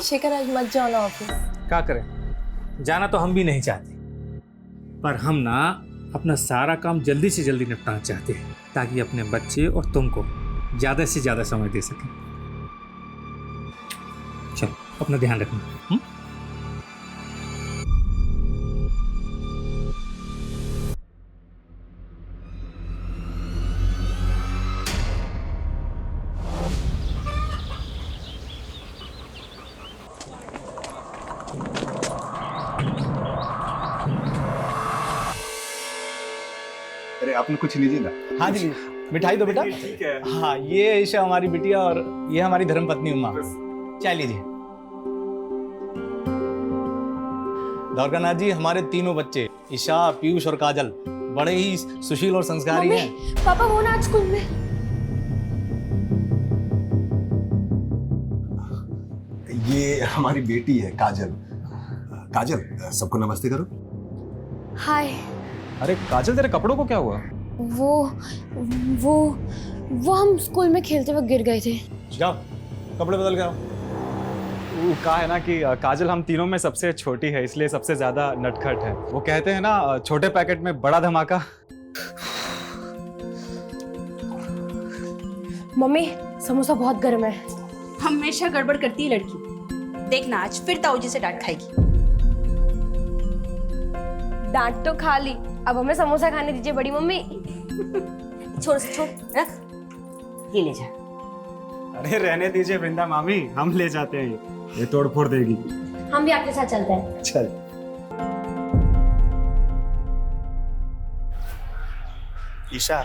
शेखर आज मत जाओ ना ऑफिस। क्या करें, जाना तो हम भी नहीं चाहते, पर हम ना अपना सारा काम जल्दी से जल्दी निपटाना चाहते हैं ताकि अपने बच्चे और तुमको ज़्यादा से ज़्यादा समय दे सकें। चलो अपना ध्यान रखना। अरे आपने कुछ लीजिए ना। हाँ जी, मिठाई दो बेटा। ठीक है। हाँ, ये ईशा हमारी बिटिया और ये हमारी धर्मपत्नी उमा। चाय लीजिए। द्वारकानाथ जी, हमारे तीनों बच्चे ईशा, पीयूष और काजल बड़े ही सुशील और संस्कारी हैं। पापा वो ना आज स्कूल में। ये हमारी बेटी है काजल। काजल, सबको नमस्ते करो। हाय। अरे काजल, तेरे कपड़ों को क्या हुआ? वो हम स्कूल में खेलते वक्त गिर गए थे। जाओ कपड़े बदल के आओ। वो कहा है ना कि काजल हम तीनों में सबसे छोटी है, इसलिए सबसे ज्यादा नटखट है। वो कहते हैं ना, छोटे पैकेट में बड़ा धमाका। मम्मी समोसा बहुत गर्म है। हमेशा गड़बड़ करती है लड़की। देखना आज फिर ताऊ जी से डांट खाएगी। डांट तो खा ली, अब हमें समोसा खाने दीजिए बड़ी मम्मी। छोड़ रख, ये ले जा। अरे रहने दीजिए वृंदा मामी, हम ले जाते हैं, ये तोड़ फोड़ देगी। हम भी आपके साथ चलते हैं। चल। ईशा,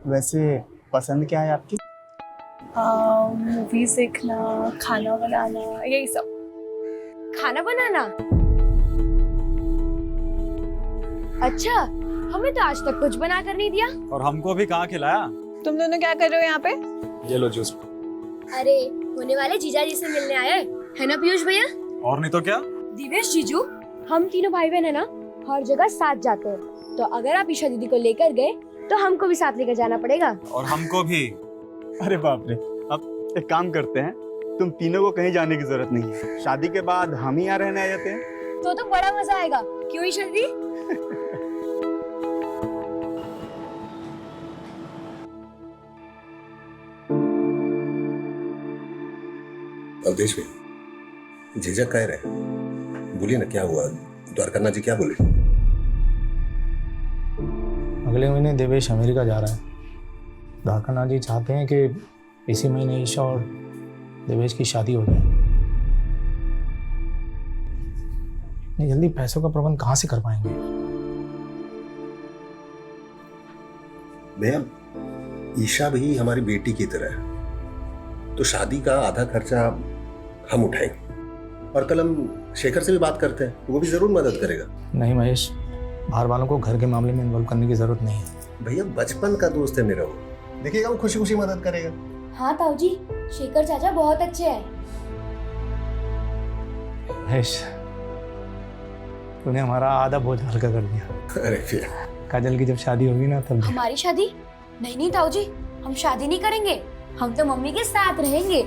वैसे पसंद क्या है आपकी? मूवीज देखना, खाना बनाना, यही सब। खाना बनाना? अच्छा, हमें तो आज तक कुछ बना कर नहीं दिया। और हमको भी कहाँ खिलाया। तुम दोनों क्या कर रहे हो यहाँ पे? ये लो जूस। अरे होने वाले जीजा जी से मिलने आए है ना पीयूष भैया? और नहीं तो क्या। दिवेश जीजू, हम तीनों भाई बहन है ना, हर जगह साथ जाते हैं, तो अगर आप ईशा दीदी को लेकर गए तो हमको भी साथ लेकर जाना पड़ेगा। और हमको भी। अरे बाप रे, अब एक काम करते हैं, तुम तीनों को कहीं जाने की जरूरत नहीं है। शादी के बाद हम ही यहाँ रहने आ जाते हैं। तो बड़ा मजा आएगा, क्यों ईशा दीदी? अवधेश भाई, झिझक कह रहे, बोलिए ना क्या हुआ? द्वारकानाथ जी क्या बोले? अगले महीने देवेश अमेरिका जा रहा है। द्वारकानाथ जी चाहते हैं कि इसी महीने ईशा और देवेश की शादी हो जाए। इतनी जल्दी पैसों का प्रबंध कहाँ से कर पाएंगे? भैया, ईशा भी हमारी बेटी की तरह है, तो शादी का आधा खर्चा हम उठाएंगे, और कल हम शेखर से भी बात करते हैं, वो भी जरूर मदद करेगा। नहीं महेश, बाहर वालों को घर के मामले में इन्वॉल्व करने की जरूरत नहीं है। भैया बचपन का दोस्त है मेरा, वो देखिएगा वो खुशी खुशी मदद करेगा। हाँ ताऊ जी, शेखर चाचा बहुत अच्छे हैं। महेश, तूने हमारा आधा बोझ हल्का कर दिया। अरे फिर काजल की जब शादी होगी ना तब। हमारी शादी? नहीं ताऊ जी, हम शादी नहीं करेंगे, हम तो मम्मी के साथ रहेंगे।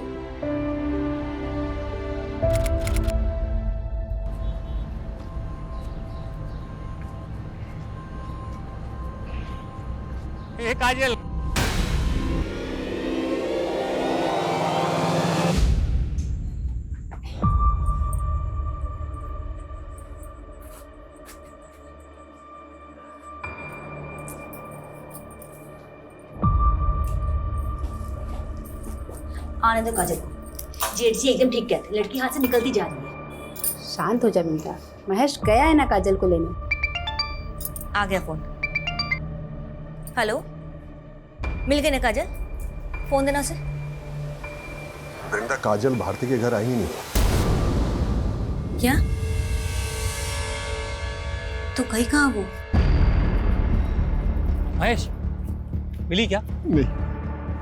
ए काजल, आने दो काजल को। जेठ जी एकदम ठीक कहते, लड़की हाथ से निकलती जा रही है। शांत हो जा बेटा। महेश गया है ना काजल को लेने। आ गया फोन। हेलो, मिल गई ना काजल? फोन देना उसे। वृंदा, काजल भारती के घर आई ही नहीं। क्या? तो कहीं कहाँ वो? महेश मिली क्या? नहीं।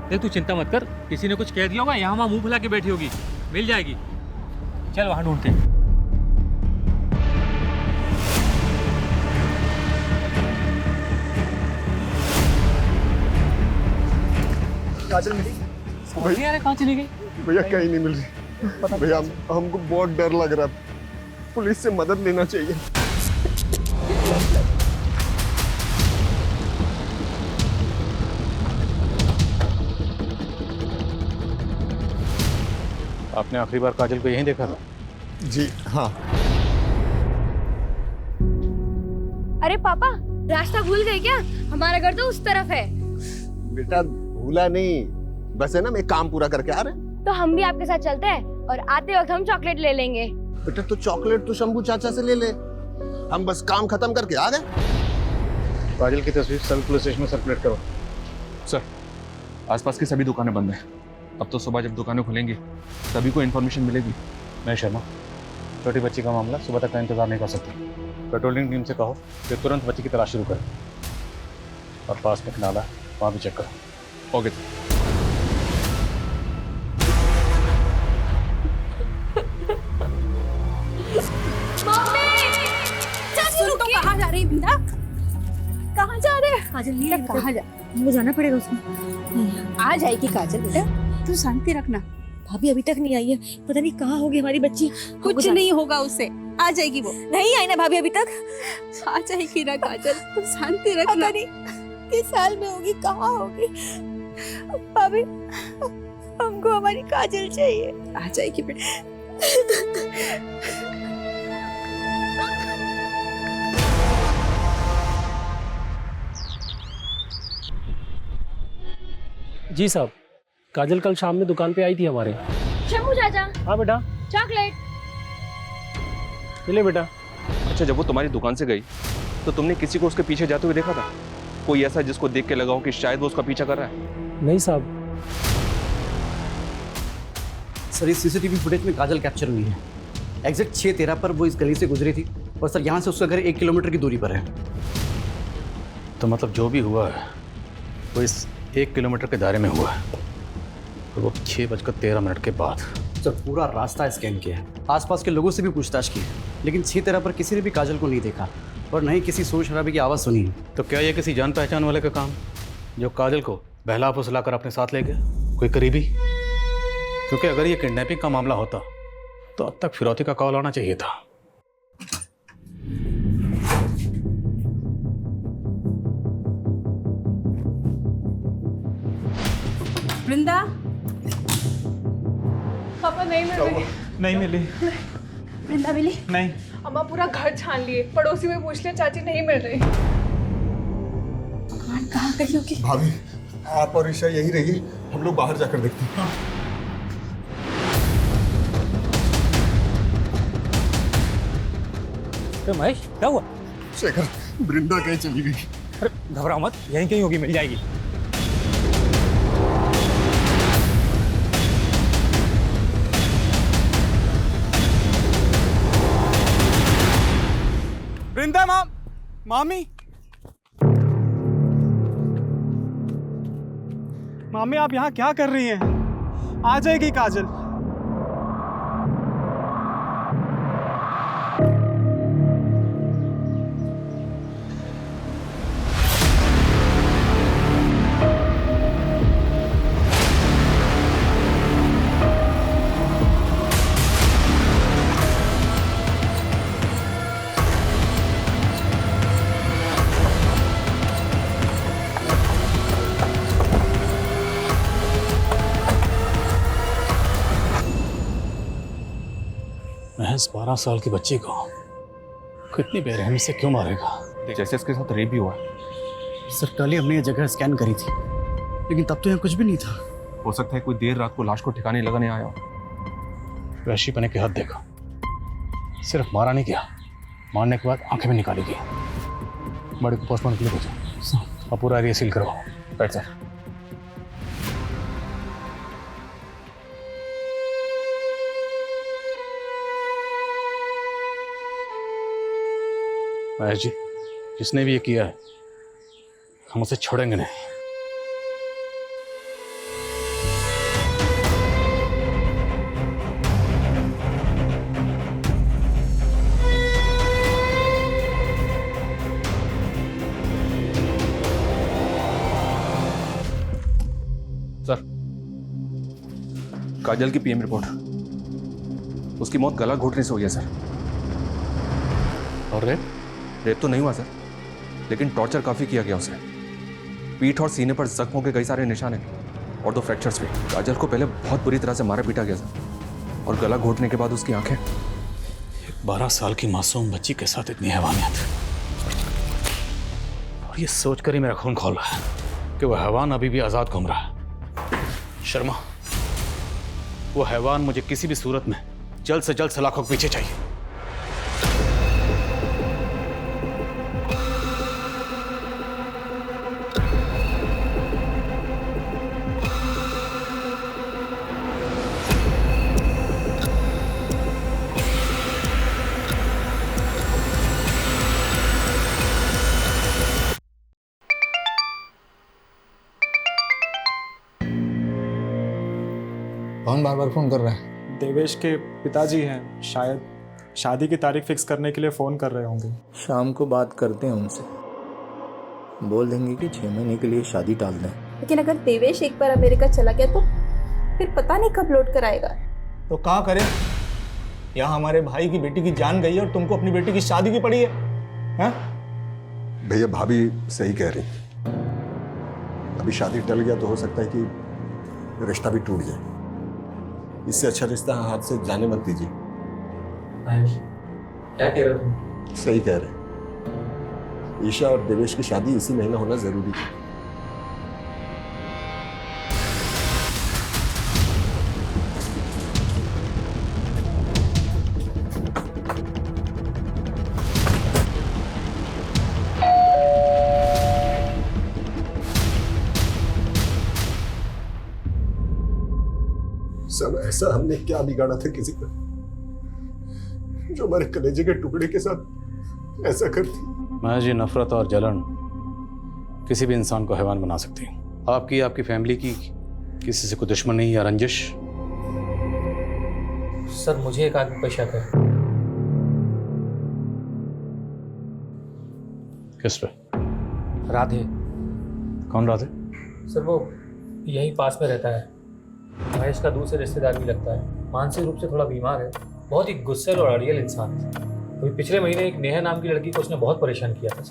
देख तू चिंता मत कर, किसी ने कुछ कह दिया होगा, यहाँ वहाँ मुंह फुला के बैठी होगी, मिल जाएगी। चल वहां ढूंढते हैं। काजल मिली? समझ नहीं आ रहा कहाँ चली गई। भैया कहीं नहीं मिल रही। भैया हमको बहुत डर लग रहा है, पुलिस से मदद लेना चाहिए। आपने आखिरी बार काजल को यहीं देखा था? जी हाँ। अरे पापा, रास्ता भूल गए क्या? हमारा घर तो उस तरफ है। बेटा भूला नहीं, बस है ना, मैं काम पूरा करके आ रहे हैं। तो हम भी आपके साथ चलते हैं और आते वक्त हम चॉकलेट ले लेंगे। बेटा तो चॉकलेट तो शंभू चाचा से ले ले, हम बस काम खत्म करके आ गए। काजल की तस्वीर सभी पुलिस स्टेशन में सर्कुलेट करो। सर, आसपास की सभी दुकानें बंद हैं। अब तो सुबह जब दुकानें खुलेंगी सभी को इन्फॉर्मेशन मिलेगी। मैं शर्मा, छोटी बच्ची का मामला सुबह तक का इंतजार नहीं कर सकती। पेट्रोलिंग टीम से कहो कि तुरंत बच्ची की तलाश शुरू करें और पास में एक नाला है, वहाँ भी चेक करो। Okay sir. सुन, तो कहाँ जा रही है बिंदा? कहाँ जा रहे हैं? काजल नहीं बेटा, कहाँ जा? मुझे जाना पड़ेगा उसमें। आ जाएगी काजल बेटा, तू शांति रखना। भाभी अभी तक नहीं आई है, पता नहीं कहाँ होगी हमारी बच्ची। कुछ नहीं होगा उससे, आ जाएगी वो। नहीं आई ना भाभी अभी तक। आ जाएगी ना काजल, तू शांति रखना। किस साल में होगी, कहाँ होगी भाभी? हमको हमारी काजल चाहिए। आ जाएगी बेटा। जी साहब, काजल कल शाम में दुकान पे आई थी हमारे। शंभू चाचा, हाँ बेटा, चॉकलेट। मिले बेटा। अच्छा, जब वो तुम्हारी दुकान से गई तो तुमने किसी को उसके पीछे जाते हुए देखा था? कोई ऐसा जिसको देख के लगा हो कि शायद वो उसका पीछा कर रहा है? नहीं साहब। सर, इस सीसीटीवी फुटेज में काजल कैप्चर हुई है। एग्जैक्ट 6:13 पर वो इस गली से गुजरी थी और सर यहाँ से उसका घर 1 किलोमीटर की दूरी पर है। तो मतलब जो भी हुआ है वो इस 1 किलोमीटर के दायरे में हुआ है और वो 6:13 के बाद। सर पूरा रास्ता स्कैन किया है, आसपास के लोगों से भी पूछताछ की, लेकिन 6:13 पर किसी ने भी काजल को नहीं देखा और न ही किसी शोर शराबे की आवाज़ सुनी। तो क्या ये किसी जान पहचान वाले का काम जो काजल को बहला फुसला कर अपने साथ ले गया? कोई करीबी? क्योंकि अगर ये किडनैपिंग का मामला होता तो अब तक फिरौती का कॉल आना चाहिए था। वृंदा, पापा नहीं मिल रही। नहीं मिली। वृंदा मिली? नहीं। अम्मा पूरा घर छान लिए, पड़ोसी में पूछ लिया, चाची नहीं मिल रही। भगवान, कहाँ गई होगी? भाभी आप और ईशा यही रहिए, हम लोग बाहर जाकर देखते हैं। तो महेश, क्या हुआ? शेखर, वृंदा कहीं चली गई। अरे घबराओ मत, यहीं कहीं होगी, मिल जाएगी। वृंदा मामी मामी, आप यहाँ क्या कर रही हैं? आ जाएगी काजल। महज 12 साल की बच्ची को कितनी बेरहमी से क्यों मारेगा? जैसे इसके साथ रेप भी हुआ। सर कल ही हमने ये जगह स्कैन करी थी, लेकिन तब तो यहाँ कुछ भी नहीं था। हो सकता है कोई देर रात को लाश को ठिकाने लगाने आया हो। वैशी पने की हद देखा, सिर्फ मारा नहीं किया, मारने के बाद आंखें भी निकाली गई। बड़ी को पोस्टमार्टम के लिए भेजो और पूरा एरिया सील करो। बैठ सर। महेश जी, जिसने भी ये किया है हम उसे छोड़ेंगे नहीं। सर, काजल की पीएम रिपोर्ट। उसकी मौत गला घोटने से हुई है सर। और रेप? रेप तो नहीं हुआ सर, लेकिन टॉर्चर काफ़ी किया गया उसे। पीठ और सीने पर जख्मों के कई सारे निशान हैं और 2 फ्रैक्चर्स भी। काजल को पहले बहुत बुरी तरह से मारा पीटा गया सर, और गला घोटने के बाद उसकी आंखें। 12 साल की मासूम बच्ची के साथ इतनी हैवानियत, और ये सोचकर ही मेरा खून खौल रहा है कि वह हैवान अभी भी आजाद घूम रहा है। शर्मा, वो हैवान मुझे किसी भी सूरत में जल्द से जल्द सलाखों के पीछे चाहिए। कौन बार बार फोन कर रहा है? देवेश के पिताजी हैं, शायद शादी की तारीख फिक्स करने के लिए फ़ोन कर रहे होंगे। शाम को बात करते हैं उनसे, बोल देंगे कि 6 महीने के लिए शादी टाल दें। लेकिन अगर देवेश एक बार अमेरिका चला गया तो फिर पता नहीं कब लौट कर आएगा। तो क्या करें? यहाँ हमारे भाई की बेटी की जान गई है और तुमको अपनी बेटी की शादी की पड़ी है, हाँ? भैया भाभी सही कह रही, अभी शादी टल गया तो हो सकता है कि रिश्ता भी टूट जाए। इससे अच्छा रिश्ता हाथ से जाने मत दीजिए। क्या कह रहे हो तुम? सही कह रहे, ईशा और देवेश की शादी इसी महीने होना जरूरी है। सब ऐसा हमने क्या बिगाड़ा था किसी का, जो हमारे कलेजे के टुकड़े के साथ ऐसा करती? महज ये नफरत और जलन किसी भी इंसान को हैवान बना सकती है। आपकी, आपकी फैमिली की किसी से कोई दुश्मनी या रंजिश? सर मुझे एक आदमी पर शक है। किस पे? राधे। कौन राधे? सर वो यहीं पास में रहता है, महेश का दूसरे रिश्तेदार भी लगता है। मानसिक रूप से थोड़ा बीमार है, बहुत ही गुस्से और अड़ियल इंसान है। अभी पिछले महीने एक नेहा नाम की लड़की को उसने बहुत परेशान किया था।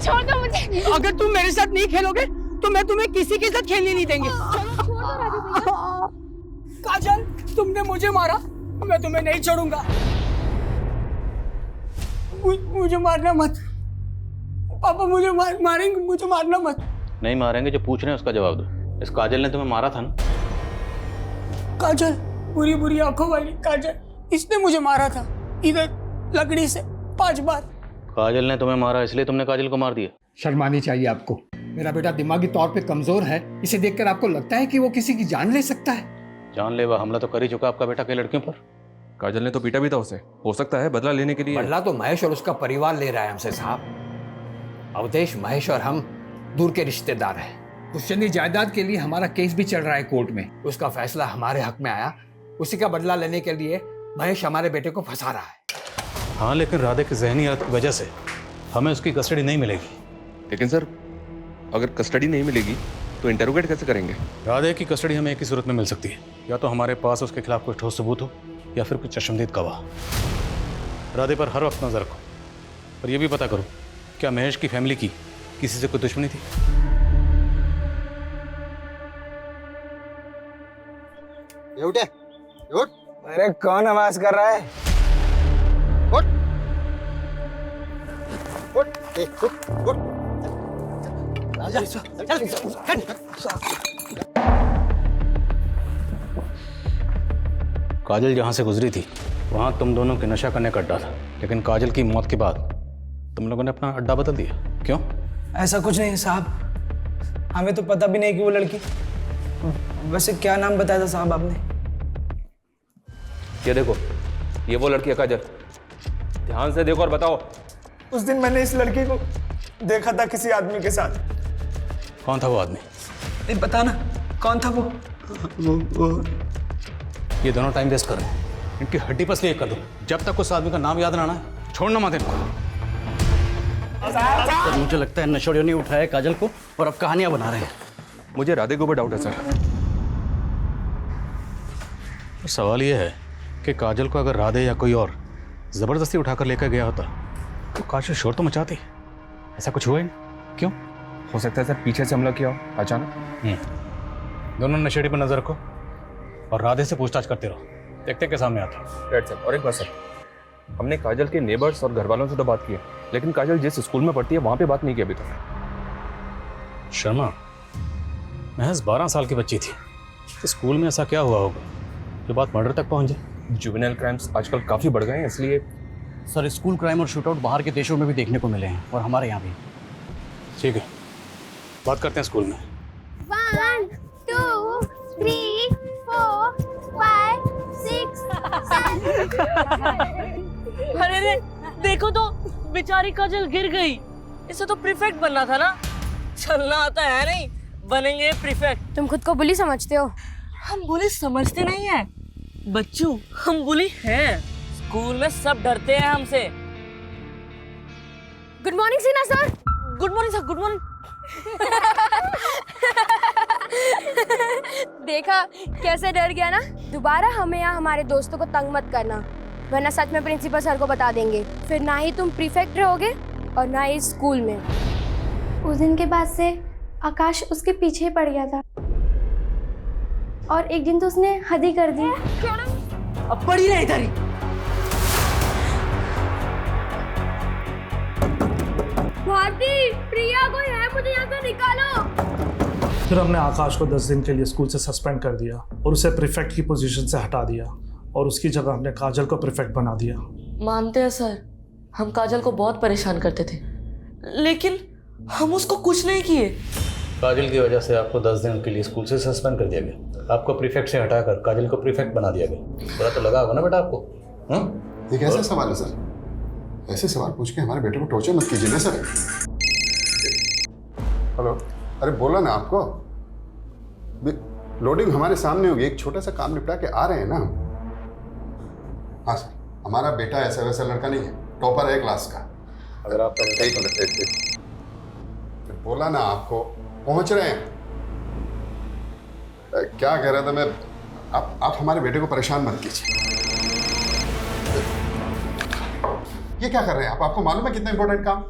छोड़ दो मुझे। अगर तुम मेरे साथ नहीं खेलोगे तो मैं तुम्हें किसी के साथ खेलने नहीं देंगे। काजल, तुमने मुझे मारा, मैं तुम्हें नहीं छोड़ूंगा। मुझे मारना मत पापा, मुझे मारेंगे, मुझे मारना मत। नहीं मारेंगे, जो पूछ रहे हैं उसका जवाब दो। इस काजल ने तुम्हें मारा था ना? काजल, बुरी बुरी आंखों वाली काजल, इसने मुझे मारा था इधर लकड़ी से 5 बार। काजल ने तुम्हें मारा इसलिए तुमने काजल को मार दिया? शर्मानी चाहिए आपको। मेरा बेटा दिमागी तौर पे कमजोर है, इसे देखकर आपको लगता है कि वो किसी की जान ले सकता है? जानलेवा हमला तो कर ही चुका आपका बेटा कई लड़कियों पर। काजल ने तो पीटा भी था उसे, हो सकता है बदला लेने के लिए। बदला तो महेश और उसका परिवार ले रहा है हमसे साहब। अवधेश, महेश और हम दूर के रिश्तेदार हैं। उस चंदी जायदाद के लिए हमारा केस भी चल रहा है कोर्ट में। उसका फैसला हमारे हक में आया, उसी का बदला लेने के लिए महेश हमारे बेटे को फंसा रहा है। हाँ, लेकिन राधे की ज़हनी हालत की वजह से हमें उसकी कस्टडी नहीं मिलेगी। लेकिन सर, अगर कस्टडी नहीं मिलेगी तो इंटरोगेट कैसे करेंगे? राधे की कस्टडी हमें एक ही सूरत में मिल सकती है, या तो हमारे पास उसके खिलाफ कोई ठोस सबूत हो या फिर कुछ चश्मदीद गवाह। राधे पर हर वक्त नजर रखो, और ये भी पता करो क्या महेश की फैमिली की किसी से कोई दुश्मनी थी। उठे, उठ। अरे कौन आवाज कर रहा है? उठ, उठ, उठ, उठ। काजल जहाँ से गुजरी थी वहाँ तुम दोनों के नशा करने का अड्डा था, लेकिन काजल की मौत के बाद तुम लोगों ने अपना अड्डा बदल दिया, क्यों? ऐसा कुछ नहीं साहब, हमें तो पता भी नहीं कि वो लड़की। वैसे क्या नाम बताया था साहब आपने? ये देखो, ये वो लड़की है काजल, ध्यान से देखो और बताओ। उस दिन मैंने इस लड़की को देखा था किसी आदमी के साथ। कौन था वो आदमी? नहीं पता ना, कौन था वो? ये दोनों टाइम वेस्ट कर रहे हैं, इनकी हड्डी पसली एक कर दो। जब तक उस आदमी का नाम याद ना आना है, छोड़ना मत इनको। तो मुझे लगता है नशोड़ियों ने उठाया काजल को और अब कहानियां बना रहे हैं। मुझे राधे के ऊपर डाउट है सर। सवाल ये है कि काजल को अगर राधे या कोई और ज़बरदस्ती उठाकर लेकर गया होता तो काजल शोर तो मचाती। ऐसा कुछ हुआ ही नहीं। क्यों? हो सकता है सर पीछे से हमला किया हो अचानक। दोनों नशेड़ी पर नजर रखो और राधे से पूछताछ करते रहो, देखते क्या सामने आता है। Right sir. और एक बात सर, हमने काजल के नेबर्स और घर वालों से तो बात की है, लेकिन काजल जिस स्कूल में पढ़ती है वहाँ पे बात नहीं की अभी तक। शर्मा, महज 12 साल की बच्ची थी, तो स्कूल में ऐसा क्या हुआ होगा जो बात मर्डर तक पहुंच जाए? जुवेनाइल क्राइम्स आजकल काफ़ी बढ़ गए हैं, इसलिए सर स्कूल क्राइम और शूटआउट बाहर के देशों में भी देखने को मिले हैं और हमारे यहाँ भी। ठीक है, बात करते हैं स्कूल में। 1 2 3 4 5 6 7। अरे रे, देखो तो बेचारी काजल गिर गई। इसे तो प्रीफेक्ट बनना था ना। चलना आता है नहीं, बनेंगे प्रीफेक्ट। तुम खुद को बुली समझते हो? हम बुली समझते नहीं है बच्चों, हम बुली हैं। स्कूल में सब डरते हैं हमसे। गुड मॉर्निंग सीना sir. Good morning sir, good morning. देखा कैसे डर गया ना। दोबारा हमें यहाँ हमारे दोस्तों को तंग मत करना, वरना सच में प्रिंसिपल सर को बता देंगे। फिर ना ही तुम प्रीफेक्ट रहोगे और ना ही स्कूल में। उस दिन के बाद से आकाश उसके पीछे पड़ गया था और एक दिन तो उसने हद ही कर दी। अब पड़ी रहे इधर ही। भारती, प्रिया कोई है, मुझे यहाँ से निकालो। फिर हमने आकाश को 10 दिन के लिए स्कूल से सस्पेंड कर दिया और उसे प्रीफेक्ट की पोजीशन से हटा दिया और उसकी जगह हमने काजल को प्रीफेक्ट बना दिया। मानते हैं सर, हम काजल को बहुत परेशान करते थे, लेकिन हम उसको कुछ नहीं किए। काजल की वजह से आपको 10 दिन के लिए स्कूल से सस्पेंड कर दिया गया। आपको प्रीफेक्ट से हटाकर काजल को प्रीफेक्ट बना दिया गया। बुरा तो लगा होगा ना बेटा आपको? ये कैसा सवाल है सर? ऐसे सवाल पूछ के हमारे बेटे को टॉर्चर मत कीजिए ना सर। हेलो, अरे बोला ना आपको, लोडिंग हमारे सामने होगी, एक छोटा सा काम निपटा के आ रहे हैं ना हम। हाँ सर, हमारा बेटा ऐसा वैसा लड़का नहीं है, टॉपर है क्लास का। अगर आप एक मिनट, बोला ना आपको, पहुंच रहे हैं। क्या कह रहा था मैं, आप हमारे बेटे को परेशान मत कीजिए। ये क्या कर रहे हैं आप? आपको मालूम है कितना इंपॉर्टेंट काम?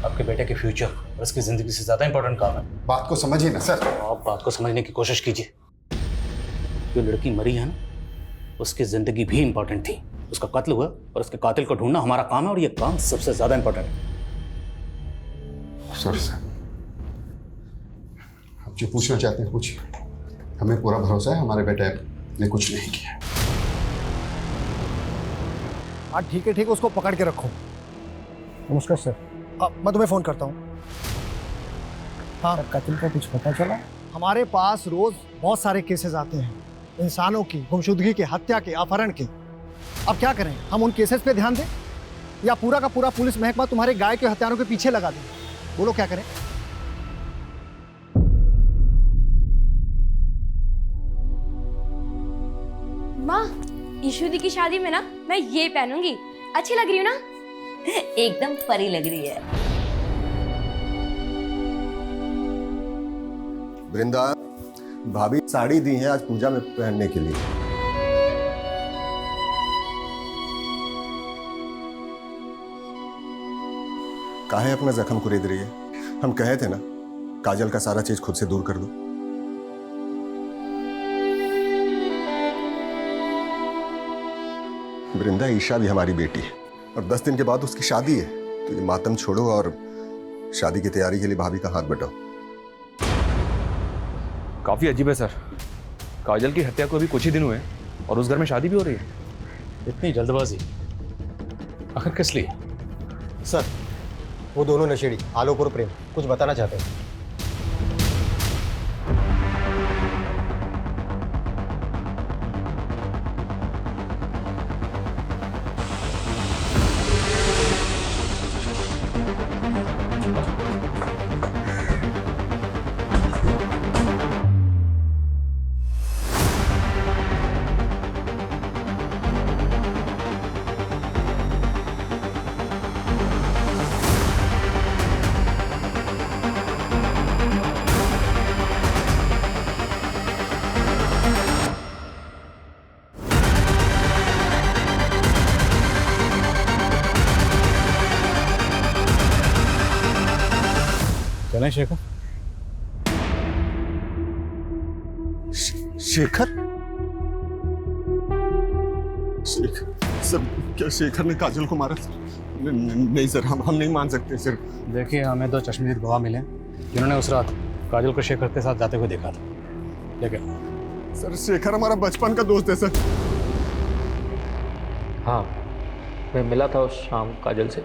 आपके बेटे के फ्यूचर और उसकी जिंदगी से ज्यादा इंपॉर्टेंट काम है। बात को समझिए ना सर। आप बात को समझने की कोशिश कीजिए। जो लड़की मरी है ना, उसकी जिंदगी भी इंपॉर्टेंट थी। उसका कत्ल हुआ और उसके कातिल को ढूंढना हमारा काम है, और ये काम सबसे ज्यादा इंपॉर्टेंट है। सर आप जो पूछना चाहते हैं पूछिए। हमें पूरा भरोसा है हमारे बेटे ने कुछ नहीं किया। हाँ ठीक है, उसको पकड़ के रखो। नमस्कार सर। मैं तुम्हें फ़ोन करता हूँ। हाँ, कत्ल का कुछ पता चला? हमारे पास रोज़ बहुत सारे केसेस आते हैं, इंसानों की गुमशुदगी के, हत्या के, अपहरण के। अब क्या करें, हम उन केसेस पे ध्यान दें या पूरा का पूरा पुलिस महकमा तुम्हारे गाय के हत्यारों के पीछे लगा दें? बोलो क्या करें? माँ, ईशु दी की शादी में ना मैं ये पहनूंगी। अच्छी लग रही हूँ ना? एकदम परी लग रही है। वृंदा, भाभी साड़ी दी है आज पूजा में पहनने के लिए। काहे अपना जख्म को रेद रही है? हम कहे थे ना, काजल का सारा चीज खुद से दूर कर दो। वृंदा, ईशा भी हमारी बेटी है और 10 दिन के बाद उसकी शादी है, तो ये मातम छोड़ो और शादी की तैयारी के लिए भाभी का हाथ बटाओ। काफ़ी अजीब है सर, काजल की हत्या को अभी कुछ ही दिन हुए और उस घर में शादी भी हो रही है। इतनी जल्दबाजी आखिर किस लिए? सर, वो दोनों नशेड़ी आलोक और प्रेम कुछ बताना चाहते हैं। चलें शेखर? शेखर? सर, क्या शेखर ने काजल को मारा? नहीं सर, हम नहीं मान सकते सर। देखिए, हमें 2 चश्मदीद गवाह मिले जिन्होंने उस रात काजल को शेखर के साथ जाते हुए देखा था। लेकिन सर, शेखर हमारा बचपन का दोस्त है सर। हाँ, मैं मिला था उस शाम काजल से।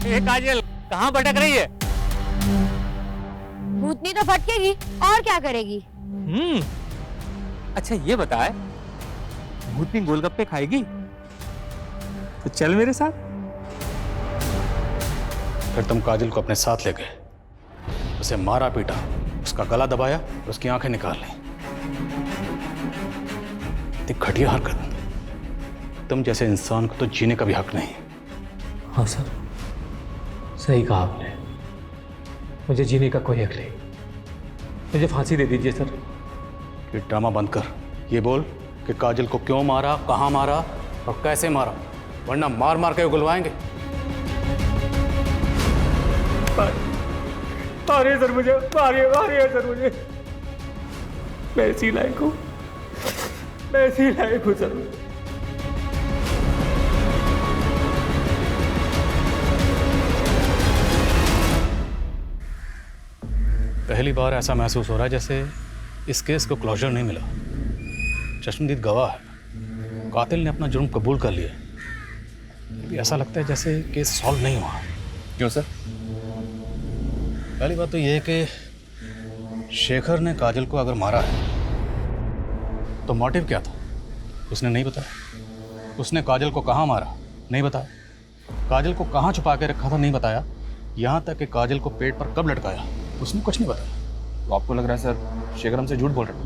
ए काजल, कहाँ भटक रही है? भूतनी तो भटकेगी और क्या करेगी? अच्छा ये बताए, भूतनी गोलगप्पे खाएगी? तो चल मेरे साथ। फिर तुम काजल को अपने साथ ले गए, उसे मारा पीटा, उसका गला दबाया और उसकी आंखें निकाल ली। इतनी घटिया हरकत, तुम जैसे इंसान को तो जीने का भी हक नहीं। हाँ सर, सही कहा आपने, मुझे जीने का कोई हक नहीं। मुझे फांसी दे दीजिए सर। ये ड्रामा बंद कर, ये बोल कि काजल को क्यों मारा, कहाँ मारा और कैसे मारा, वरना मार मार के उगलवाएंगे। मारिए सर मुझे, मारिए सर मुझे। मैं इसी लायक हूँ, मैं इसी लायक हूँ सर। पहली बार ऐसा महसूस हो रहा है जैसे इस केस को क्लोजर नहीं मिला। चश्मदीद गवाह है, कातिल ने अपना जुर्म कबूल कर लिया, अभी ऐसा लगता है जैसे केस सॉल्व नहीं हुआ। क्यों सर? पहली बात तो ये है कि शेखर ने काजल को अगर मारा है तो मोटिव क्या था उसने नहीं बताया। उसने काजल को कहाँ मारा नहीं बताया, काजल को कहाँ छुपा के रखा था नहीं बताया, यहाँ तक कि काजल को पेट पर कब लटकाया उसने कुछ नहीं बताया। तो आपको लग रहा है सर शेखर हमसे झूठ बोल रहा है?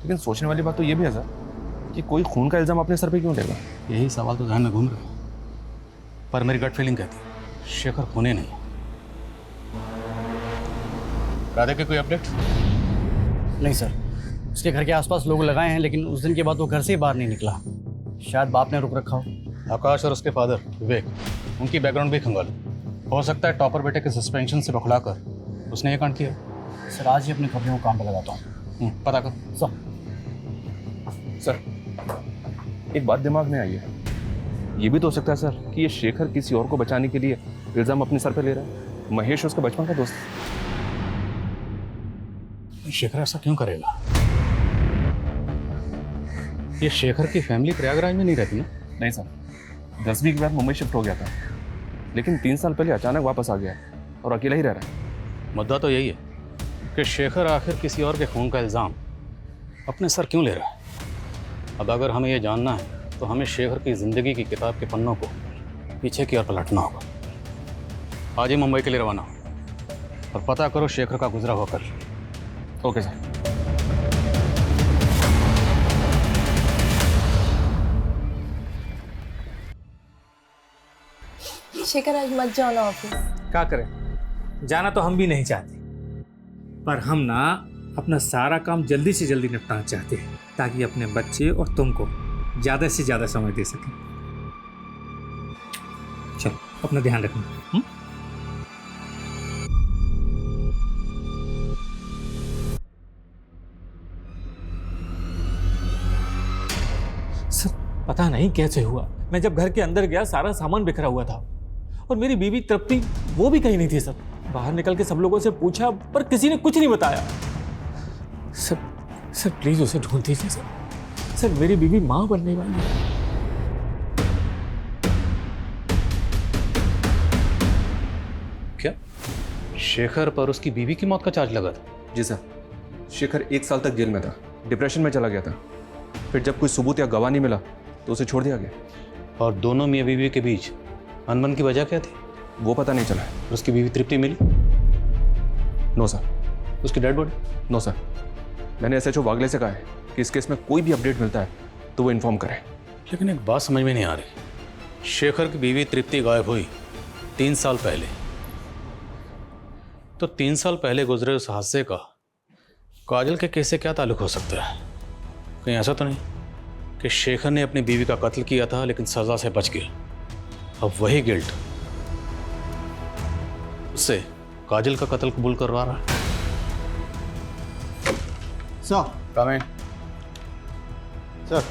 लेकिन सोचने वाली बात तो ये भी है सर कि कोई खून का इल्ज़ाम अपने सर पे क्यों लेगा? यही सवाल तो ध्यान में घूम रहा है, पर मेरी गट फीलिंग कहती है शेखर खूनी नहीं। राधे के कोई अपडेट? नहीं सर, उसके घर के आसपास लोग लगाए हैं, लेकिन उस दिन के बाद वो घर से ही बाहर नहीं निकला। शायद बाप ने रुक रखा हो। आकाश और उसके फादर विवेक, उनकी बैकग्राउंड भी खंगालो। हो सकता है टॉपर बेटे के सस्पेंशन से बखलाकर उसने ये कांड किया। सर आज ही अपनी खबरों को काम पे लगाता हूँ। पता कर। सर एक बात दिमाग में आई है, ये भी तो हो सकता है सर कि ये शेखर किसी और को बचाने के लिए इल्ज़ाम अपने सर पे ले रहा है। महेश उसका बचपन का दोस्त। शेखर ऐसा क्यों करेगा? ये शेखर की फैमिली प्रयागराज में नहीं रहती ना? नहीं सर, 10वीं के बाद मुंबई शिफ्ट हो गया था, लेकिन 3 साल पहले अचानक वापस आ गया और अकेला ही रह रहा है। मुद्दा तो यही है कि शेखर आखिर किसी और के खून का इल्ज़ाम अपने सर क्यों ले रहा है। अब अगर हमें यह जानना है तो हमें शेखर की ज़िंदगी की किताब के पन्नों को पीछे की ओर पलटना होगा। आज ही मुंबई के लिए रवाना हो और पता करो शेखर का गुजरा हुआ कल। Okay sir. शेखर आज मत जाओ ना ऑफिस। क्या करें, जाना तो हम भी नहीं चाहते, पर हम ना अपना सारा काम जल्दी से जल्दी निपटाना चाहते हैं ताकि अपने बच्चे और तुमको ज़्यादा से ज़्यादा समय दे सकें। चलो अपना ध्यान रखना। सर पता नहीं कैसे हुआ, मैं जब घर के अंदर गया सारा सामान बिखरा हुआ था और मेरी बीवी तृप्ति वो भी कहीं नहीं थी। सर बाहर निकल के सब लोगों से पूछा पर किसी ने कुछ नहीं बताया। सर प्लीज उसे ढूंढ दीजिए सर। सर मेरी बीवी मां बनने वाली है। क्या शेखर पर उसकी बीवी की मौत का चार्ज लगा था? जी सर, शेखर 1 साल तक जेल में था, डिप्रेशन में चला गया था। फिर जब कोई सबूत या गवाह नहीं मिला तो उसे छोड़ दिया गया। और दोनों मियाँ बीवी के बीच अनबन की वजह क्या थी? वो पता नहीं चला। उसकी बीवी तृप्ति मिली? No sir. उसकी डेड बॉडी? No sir. मैंने एसएचओ वागले से कहा है कि इस केस में कोई भी अपडेट मिलता है तो वो इन्फॉर्म करे। लेकिन एक बात समझ में नहीं आ रही, शेखर की बीवी तृप्ति गायब हुई 3 साल पहले, तो 3 साल पहले गुजरे उस हादसे का काजल के केस से क्या ताल्लुक हो सकता है? कहीं ऐसा तो नहीं कि शेखर ने अपनी बीवी का कत्ल किया था लेकिन सजा से बच गया, अब वही गिल्ट उससे काजल का कत्ल कबूल करवा रहा है। सर कम है सर।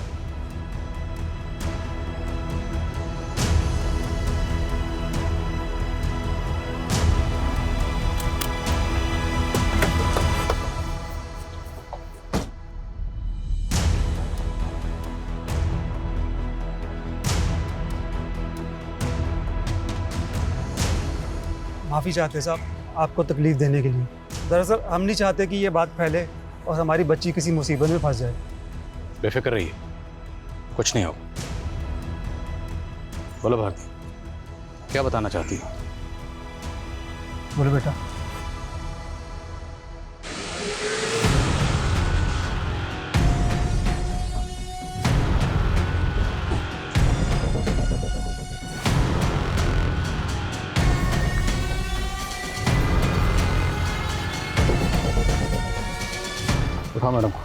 माफ़ी चाहते साहब आपको तकलीफ देने के लिए। दरअसल हम नहीं चाहते कि ये बात फैले और हमारी बच्ची किसी मुसीबत में फंस जाए। बेफिक्र रहिए, कुछ नहीं होगा। बोलो भारती, क्या बताना चाहती हो? बोलो बेटा। उठाओ मैडम को।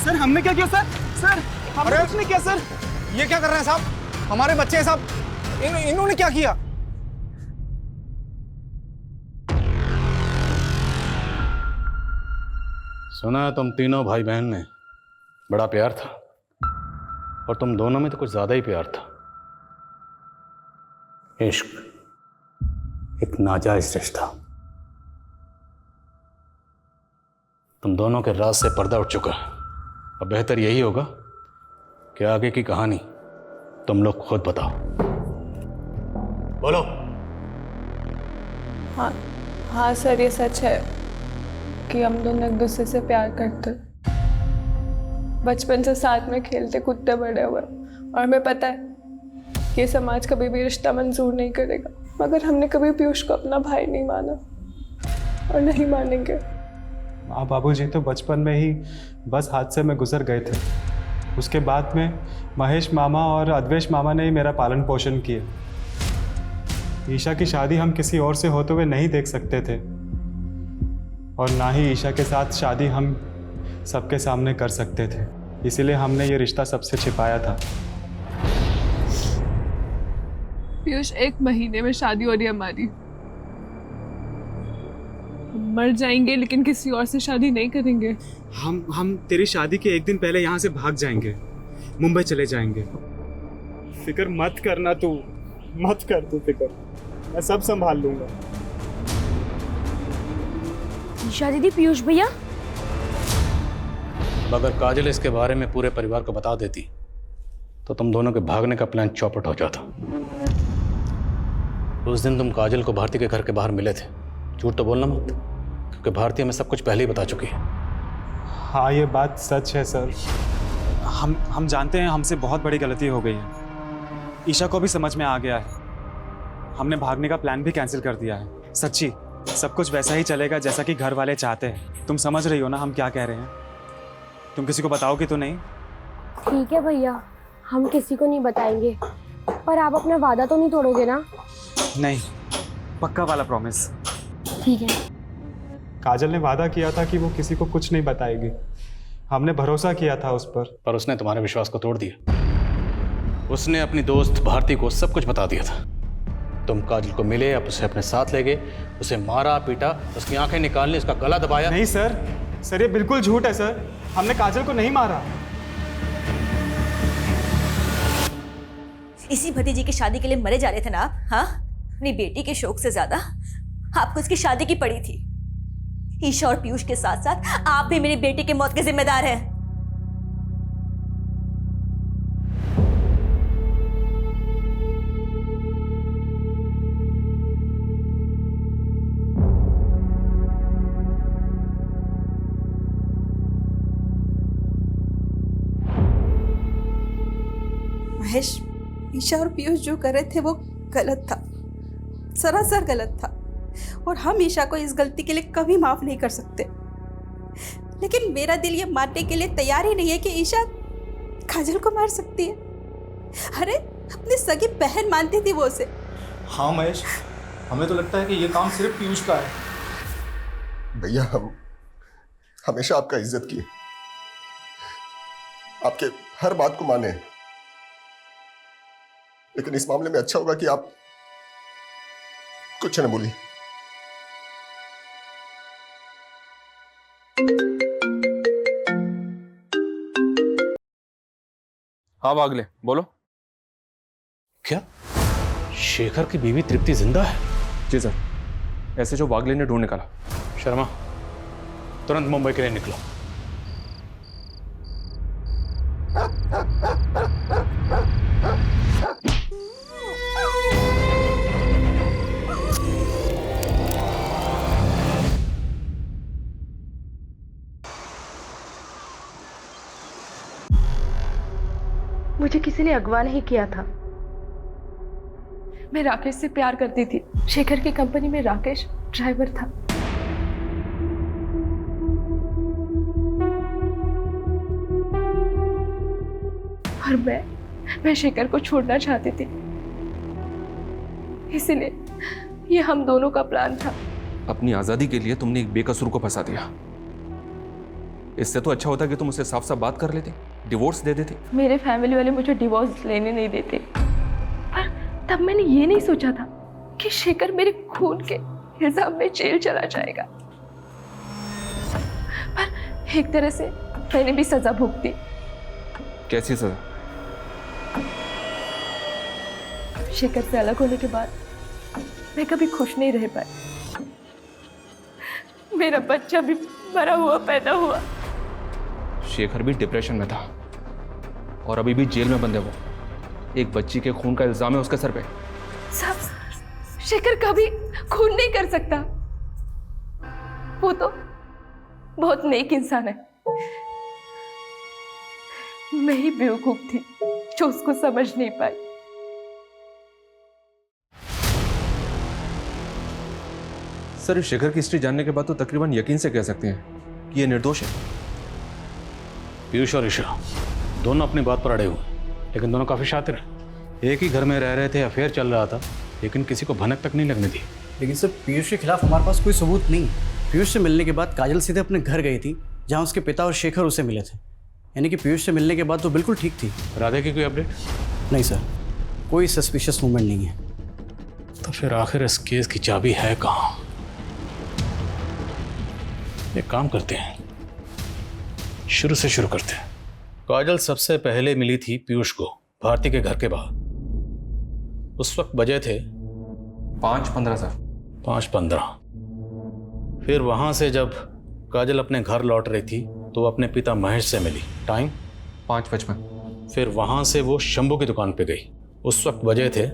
सर हमने क्या किया सर? सर हमने कुछ नहीं किया सर। ये क्या कर रहे हैं साहब? हमारे बच्चे हैं साहब। इन्होंने क्या किया? सुना है तुम तीनों भाई बहन में बड़ा प्यार था, और तुम दोनों में तो कुछ ज्यादा ही प्यार था। इश्क एक नाजायज रिश्ता। तुम दोनों के राज से पर्दा उठ चुका है। अब बेहतर यही होगा कि आगे की कहानी तुम लोग खुद बताओ। बोलो। हाँ सर, ये सच है कि हम दोनों एक दूसरे से प्यार करते, बचपन से साथ में खेलते कूदते बड़े हुए, और हमें पता है कि समाज कभी भी रिश्ता मंजूर नहीं करेगा, मगर हमने कभी पीयूष को अपना भाई नहीं माना और नहीं मानेंगे। माँ बाबूजी तो बचपन में ही बस हादसे में गुजर गए थे। उसके बाद में महेश मामा और अद्वेश मामा ने ही मेरा पालन पोषण किया। ईशा की शादी हम किसी और से होते हुए नहीं देख सकते थे, और ना ही ईशा के साथ शादी हम सबके सामने कर सकते थे। इसीलिए हमने ये रिश्ता सबसे छिपाया था। पीयूष, 1 महीने में शादी हो रही है हमारी। मर जाएंगे लेकिन किसी और से शादी नहीं करेंगे। हम तेरी शादी के 1 दिन पहले यहाँ से भाग जाएंगे, मुंबई चले जाएंगे। फिक्र मत करना तू, मत कर तू फिक्र, मैं सब संभाल लूंगा। ईशा दीदी, पीयूष भैया। अगर काजल इसके बारे में पूरे परिवार को बता देती तो तुम दोनों के भागने का प्लान चौपट हो जाता। उस दिन तुम काजल को भारती के घर के बाहर मिले थे। झूठ तो बोलना मत, क्योंकि भारती हमें सब कुछ पहले ही बता चुकी है। हाँ, ये बात सच है सर। हम जानते हैं हमसे बहुत बड़ी गलती हो गई है। ईशा को भी समझ में आ गया है। हमने भागने का प्लान भी कैंसिल कर दिया है। सच्ची, सब कुछ वैसा ही चलेगा जैसा कि घर वाले चाहते हैं। तुम समझ रही हो ना हम क्या कह रहे हैं? तुम किसी को बताओगे तो नहीं? ठीक है भैया, हम किसी को नहीं बताएंगे, पर आप अपना वादा तो नहीं तोड़ोगे ना? नहीं, पक्का वाला प्रॉमिस। ठीक है। काजल ने वादा किया था कि वो किसी को कुछ नहीं बताएगी। हमने भरोसा किया था उस पर उसने तुम्हारे विश्वास को तोड़ दिया। उसने अपनी दोस्त भारती को सब कुछ बता दिया था। तुम काजल को मिले, अब उसे अपने साथ ले गए, उसे मारा पीटा, उसकी आंखें निकालने, उसका गला दबाया। नहीं सर, ये बिल्कुल झूठ है सर। हमने काजल को नहीं मारा। इसी भतीजी की शादी के लिए मरे जा रहे थे ना आप? हाँ, अपनी बेटी के शौक से ज्यादा आपको उसकी शादी की पड़ी थी। ईशा और पीयूष के साथ साथ आप भी मेरी बेटी की मौत के जिम्मेदार हैं। महेश, ईशा और पीयूष जो कर रहे थे वो गलत था, सरासर गलत था, और हम ईशा को इस गलती के लिए कभी माफ नहीं कर सकते। लेकिन मेरा दिल ये मानने के लिए तैयार ही नहीं है कि ईशा काजल को मार सकती है। अरे अपनी सगी बहन मानती थी वो उसे। हाँ महेश, हमें तो लगता है कि ये काम सिर्फ पीयूष का है। भैया, हम हमेशा आपका इज्जत किए, आपके हर बात को माने, लेकिन इस मामले में अच्छा होगा कि आप कुछ न बोलिए। हाँ वागले, बोलो। क्या शेखर की बीवी तृप्ति जिंदा है? जी सर, ऐसे जो वागले ने ढूंढ निकाला। शर्मा, तुरंत मुंबई के लिए निकलो। मुझे किसी ने अगवा नहीं किया था। मैं राकेश से प्यार करती थी। शेखर की कंपनी में राकेश ड्राइवर था। और मैं शेखर को छोड़ना चाहती थी, इसीलिए ये हम दोनों का प्लान था। अपनी आजादी के लिए तुमने एक बेकसूर को फंसा दिया। इससे तो अच्छा होता कि तुम उससे साफ साफ बात कर लेते, डिवोर्स दे देते। मेरे फैमिली वाले मुझे डिवोर्स लेने नहीं देते, पर तब मैंने ये नहीं सोचा था कि शेखर मेरे खून के इल्जाम में जेल चला जाएगा। पर एक तरह से मैंने भी सजा भुगती। कैसी सजा? शेखर से अलग होने के बाद मैं कभी खुश नहीं रह पाई। मेरा बच्चा भी मरा हुआ पैदा हुआ। शेखर भी डिप्रेशन में था और अभी भी जेल में बंद है वो। एक बच्ची के खून का इल्जाम है उसके सर पे। सब शेखर कभी खून नहीं कर सकता। वो तो बहुत नेक इंसान है। मैं ही बेवकूफ थी जो उसको समझ नहीं पाई। सर, शेखर की हिस्ट्री जानने के बाद तो तकरीबन यकीन से कह सकते हैं कि ये निर्दोष है। पीयूष और ईशा दोनों अपनी बात पर अड़े हुए, लेकिन दोनों काफी शातिर हैं। एक ही घर में रह रहे थे, अफेयर चल रहा था, लेकिन किसी को भनक तक नहीं लगने दी। लेकिन सर, पीयूष के खिलाफ हमारे पास कोई सबूत नहीं। पीयूष से मिलने के बाद काजल सीधे अपने घर गई थी, जहाँ उसके पिता और शेखर उसे मिले थे। यानी कि पीयूष से मिलने के बाद तो बिल्कुल ठीक थी। राधे की कोई अपडेट? नहीं सर, कोई सस्पिशियस मूवमेंट नहीं है। तो फिर आखिर इस केस की चाबी है कहाँ? एक काम करते हैं, शुरू से शुरू करते हैं। काजल सबसे पहले मिली थी पीयूष को भारती के घर के बाहर। उस वक्त बजे थे 5:15 सर। 5:15। फिर वहां से जब काजल अपने घर लौट रही थी तो वो अपने पिता महेश से मिली। टाइम 5:55। फिर वहां से वो शंभू की दुकान पे गई। उस वक्त बजे थे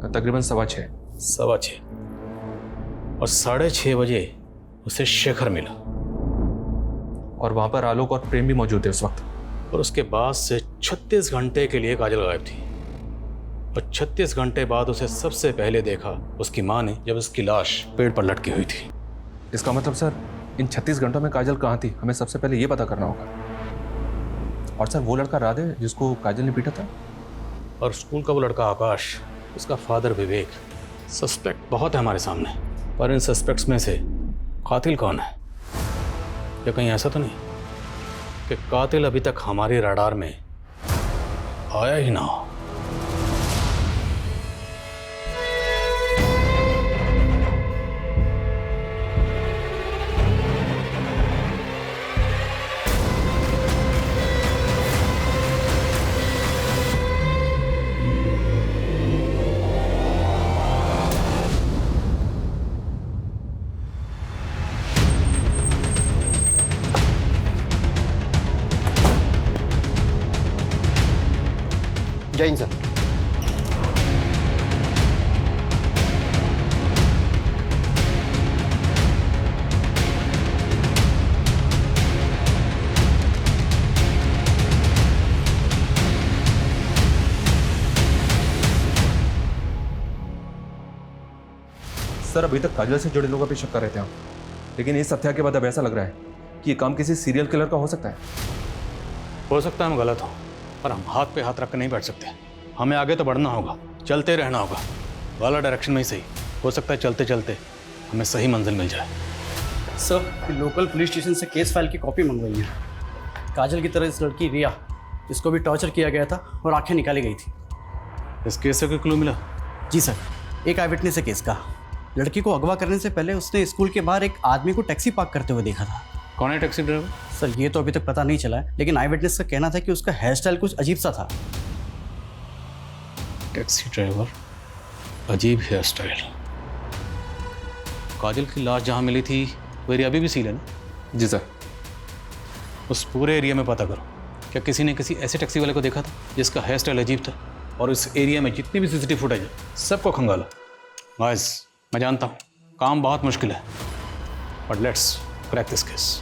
तकरीबन 6:15। 6:15। और 6:30 बजे उसे शेखर मिला। और वहां पर आलोक और प्रेम भी मौजूद थे उस वक्त। और उसके बाद से 36 घंटे के लिए काजल गायब थी। और 36 घंटे बाद उसे सबसे पहले देखा उसकी माँ ने, जब उसकी लाश पेड़ पर लटकी हुई थी। इसका मतलब सर, इन 36 घंटों में काजल कहाँ थी, हमें सबसे पहले ये पता करना होगा। और सर, वो लड़का राधे जिसको काजल ने पीटा था, और स्कूल का वो लड़का आकाश, उसका फादर विवेक। सस्पेक्ट बहुत है हमारे सामने, पर इन सस्पेक्ट्स में से कातिल कौन है? या कहीं ऐसा तो नहीं कि कातिल अभी तक हमारे रडार में आया ही ना हो? जय हिंद सर। सर, अभी तक काजल से जुड़े लोगों पर शक कर रहे थे हम, लेकिन इस हत्या के बाद अब ऐसा लग रहा है कि ये काम किसी सीरियल किलर का हो सकता है। हो सकता है हम गलत हों, पर हम हाथ पे हाथ रख कर नहीं बैठ सकते। हमें आगे तो बढ़ना होगा, चलते रहना होगा, वाला डायरेक्शन में ही सही। हो सकता है चलते चलते हमें सही मंजिल मिल जाए। सर, लोकल पुलिस स्टेशन से केस फाइल की कॉपी मंगवाई है। काजल की तरह इस लड़की रिया इसको भी टॉर्चर किया गया था और आंखें निकाली गई थी। इस केस से कोई क्लू मिला? जी सर, एक आई विटनेस है केस का। लड़की को अगवा करने से पहले उसने स्कूल के बाहर एक आदमी को टैक्सी पार्क करते हुए देखा था। कौन है टैक्सी ड्राइवर? सर ये तो अभी तक पता नहीं चला है, लेकिन आई विटनेस का कहना था कि उसका हेयर स्टाइल कुछ अजीब सा था। टैक्सी ड्राइवर, अजीब हेयर स्टाइल। काजल की लाश जहाँ मिली थी वो एरिया अभी भी सील है ना? जी सर। उस पूरे एरिया में पता करो, क्या किसी ने किसी ऐसे टैक्सी वाले को देखा था जिसका हेयर स्टाइल अजीब था? और इस एरिया में जितनी भी सीसीटीवी फुटेज है सबको खंगालो। गाइस, मैं जानता हूँ काम बहुत मुश्किल है, but let's crack this case.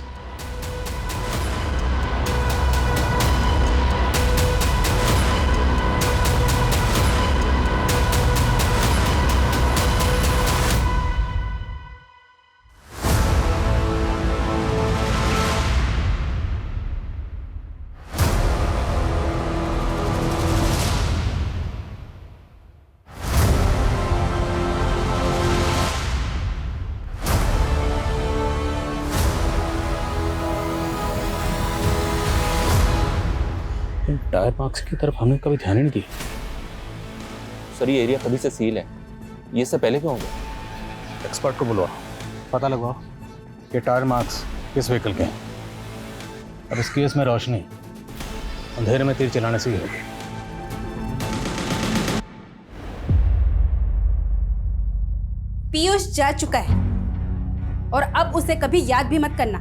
Tyre marks की तरफ हमने कभी ध्यान ही नहीं दिया। सर ये एरिया कभी से सील है, ये सब पहले क्यों हो गया? एक्सपर्ट को बुलवा, पता लगवाओ कि टायर मार्क्स किस व्हीकल के हैं। अब इस केस में रोशनी अंधेरे में तीर चलाने से ही होगी। पीयूष जा चुका है और अब उसे कभी याद भी मत करना।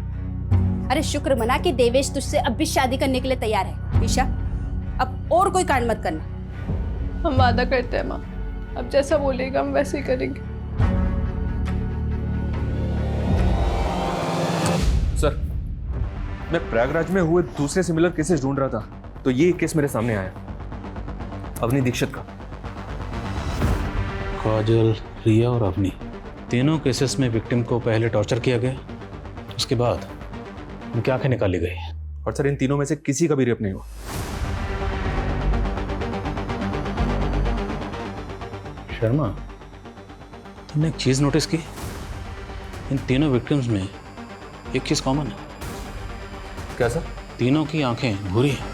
अरे शुक्र मना कि देवेश तुझसे अब भी शादी करने के लिए तैयार है। ईशा, अब और कोई कांड मत करना। हम वादा करते हैं माँ, अब जैसा बोलेगा हम वैसे ही करेंगे। सर, मैं प्रयागराज में हुए दूसरे सिमिलर केसेस ढूंढ रहा था, तो ये केस मेरे सामने आया, अवनी दीक्षित का। काजल, रिया और अवनी, तीनों केसेस में विक्टिम को पहले टॉर्चर किया गया, उसके बाद उनकी आंखें निकाली गई। और सर इन तीनों में से किसी का भी रेप नहीं हुआ। शर्मा, तुमने एक चीज नोटिस की? इन तीनों विक्टिम्स में एक चीज कॉमन है। क्या सर? तीनों की आंखें भूरी हैं।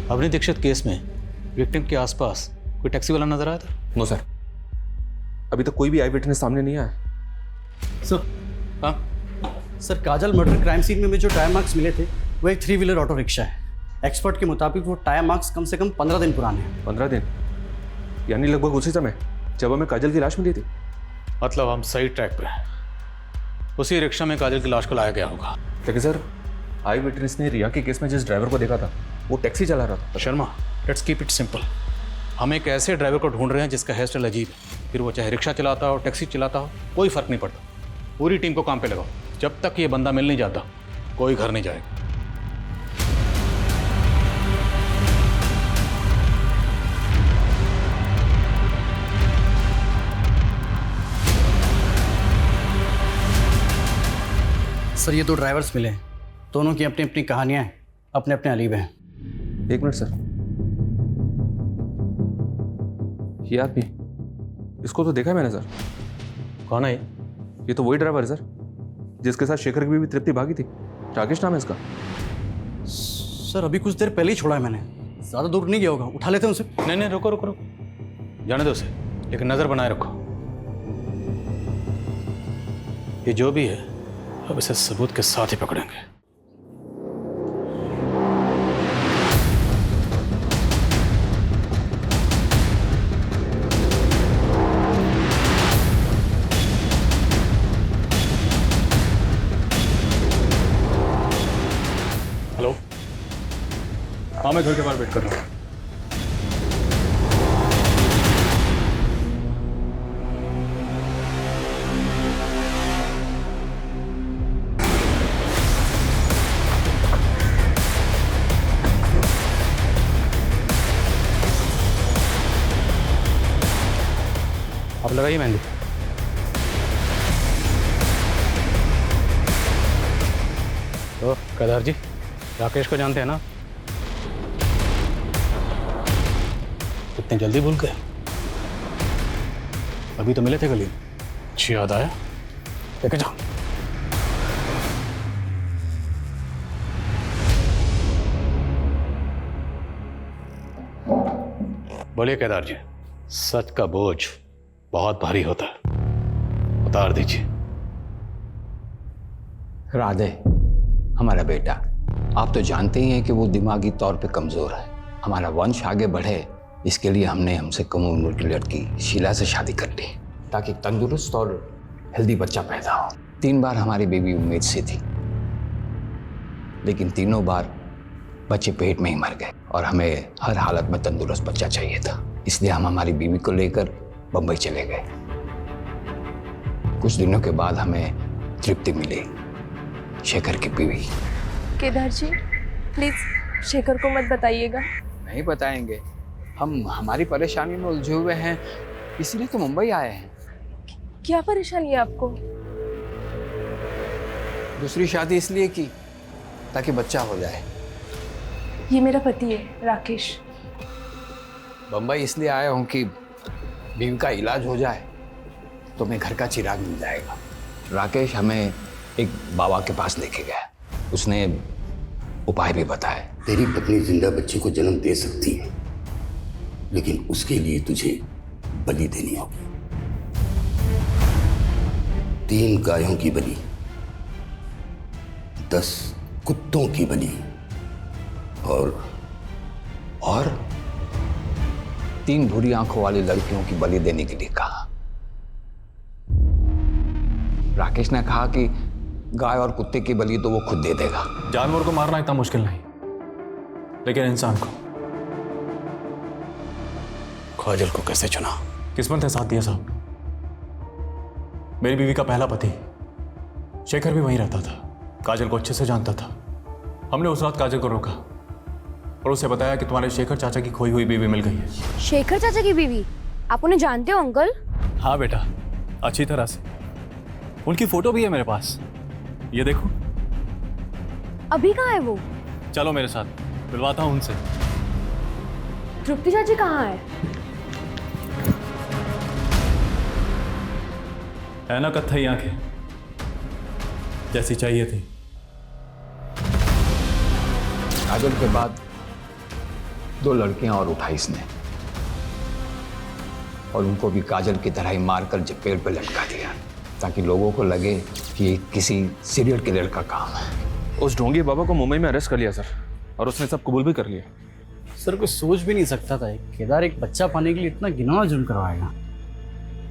अवनी दीक्षित केस में विक्टिम के आसपास कोई टैक्सी वाला नजर आया था? नो सर, अभी तक कोई भी आई विटनेस सामने नहीं आया। सर, हाँ सर, काजल मर्डर क्राइम सीन में जो टायर मार्क्स मिले थे वो एक 3 व्हीलर ऑटो रिक्शा है। एक्सपर्ट के मुताबिक वो टायर मार्क्स कम से कम 15 दिन पुराने हैं। 15 दिन? यानी लगभग उसी समय जब हमें काजल की लाश मिली थी। मतलब हम सही ट्रैक पे हैं। उसी रिक्शा में काजल की लाश को लाया गया होगा। लेकिन सर, आई विटनेस ने रिया के केस में जिस ड्राइवर को देखा था वो टैक्सी चला रहा था। Sharma, let's keep it simple. हम एक ऐसे ड्राइवर को ढूंढ रहे हैं जिसका हेयर स्टाइल अजीब है, फिर वो चाहे रिक्शा चलाता हो, टैक्सी चलाता हो, कोई फर्क नहीं पड़ता। पूरी टीम को काम पे लगाओ। जब तक ये बंदा मिल नहीं जाता कोई घर नहीं जाएगा। सर ये 2 ड्राइवर्स मिले हैं, दोनों की अपनी अपनी कहानियां हैं, अपने अपने अलीब हैं। 1 मिनट सर, ये आदमी, इसको तो देखा है मैंने सर। कौन है ये तो वही ड्राइवर है सर जिसके साथ शेखर की भी तृप्ति भागी थी। राकेश नाम है इसका। सर अभी कुछ देर पहले ही छोड़ा है मैंने, ज़्यादा दूर नहीं गया होगा, उठा लेते हैं उसे। नहीं, रुको रुको रुको, जाने दो उसे, लेकिन नज़र बनाए रखो। ये जो भी है अब इसे सबूत के साथ ही पकड़ेंगे। हेलो, हाँ मैं घर के बाहर वेट कर रहा हूँ। आप लगाइए मेहंदी। तो केदार जी, राकेश को जानते हैं ना? इतनी जल्दी भूल गए? अभी तो मिले थे गली, अच्छी याद आया, लेके जाओ। बोलिए केदार जी, सच का बोझ बहुत भारी होता है, उतार दीजिए। राधे, हमारा बेटा, आप तो जानते ही हैं कि वो दिमागी तौर पे कमजोर है। हमारा वंश आगे बढ़े, इसके लिए हमने हमसे कम उम्र की लड़की शीला से शादी कर ली, ताकि तंदुरुस्त और हेल्दी बच्चा पैदा हो। 3 बार हमारी बेबी उम्मीद से थी, लेकिन तीनों बार बच्चे पेट में ही मर गए और हमें हर हालत में तंदुरुस्त बच्चा चाहिए था। इसलिए हम हमारी बीवी को लेकर बम्बई चले गए। कुछ दिनों के बाद हमें तृप्ति मिली, शेखर की बीवी। केदार जी प्लीज शेखर को मत बताइएगा। नहीं बताएंगे, हम हमारी परेशानी में उलझे हुए हैं, इसीलिए तो मुंबई आए हैं। क्या परेशानी है आपको? दूसरी शादी इसलिए की ताकि बच्चा हो जाए। ये मेरा पति है राकेश। बम्बई इसलिए आया हूँ कि बीवी का इलाज हो जाए तो मैं घर का चिराग मिल जाएगा। राकेश हमें एक बाबा के पास लेके गया, उसने उपाय भी बताए। तेरी पत्नी जिंदा बच्चे को जन्म दे सकती है, लेकिन उसके लिए तुझे बलि देनी होगी। 3 गायों की बलि, 10 कुत्तों की बलि और 3 भूरी आंखों वाली लड़कियों की बलि देने के लिए कहा। राकेश ने कहा कि गाय और कुत्ते की बलि तो वो खुद दे देगा। जानवर को मारना इतना मुश्किल नहीं, लेकिन इंसान को। काजल को कैसे चुना? किस्मत है साथ दिया साहब। मेरी बीवी का पहला पति शेखर भी वहीं रहता था, काजल को अच्छे से जानता था। हमने उस रात काजल को रोका और उसे बताया कि तुम्हारे शेखर चाचा की खोई हुई बीवी मिल गई है। शेखर चाचा की बीवी? आप उन्हें जानते हो अंकल? हाँ बेटा, अच्छी तरह से। उनकी फोटो भी है मेरे पास, ये देखो। अभी कहाँ है वो? चलो मेरे साथ, मिलवाता हूँ उनसे। तृप्ति चाची कहाँ है? है ना कत्थई आंखें, जैसी चाहिए थी। काजल के बाद 2 लड़कियां और उठाई इसने, और उनको भी काजल की तरह ही मारकर पेड़ पर लटका दिया, ताकि लोगों को लगे कि ये किसी सीरियल किलर का काम है। उस ढोंगी बाबा को मुंबई में अरेस्ट कर लिया सर, और उसने सब कबूल भी कर लिया। सर कोई सोच भी नहीं सकता था केदार एक बच्चा पाने के लिए इतना घिनौना जुर्म करवाएगा।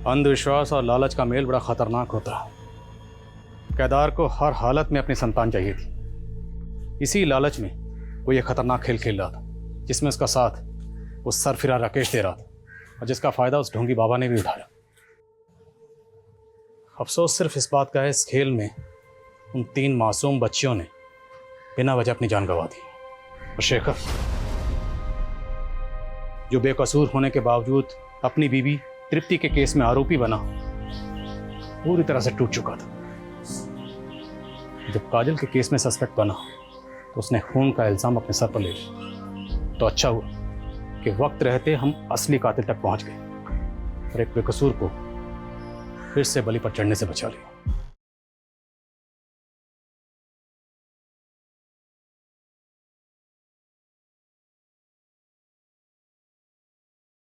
अंधविश्वास और लालच का मेल बड़ा खतरनाक होता है। केदार को हर हालत में अपनी संतान चाहिए थी। इसी लालच में वो ये खतरनाक खेल खेल रहा था, जिसमें उसका साथ वो सरफिरा राकेश दे रहा था, और जिसका फायदा उस ढोंगी बाबा ने भी उठाया। अफसोस सिर्फ इस बात का है, इस खेल में उन 3 मासूम बच्चियों ने बिना वजह अपनी जान गंवा दी। और शेखर, जो बेकसूर होने के बावजूद अपनी बीवी तृप्ति के केस में आरोपी बना, पूरी तरह से टूट चुका था। जब काजल के केस में सस्पेक्ट बना तो उसने खून का इल्जाम अपने सर पर ले लिया। तो अच्छा हुआ कि वक्त रहते हम असली कातिल तक पहुंच गए और एक बेकसूर को फिर से बलि पर चढ़ने से बचा लिया।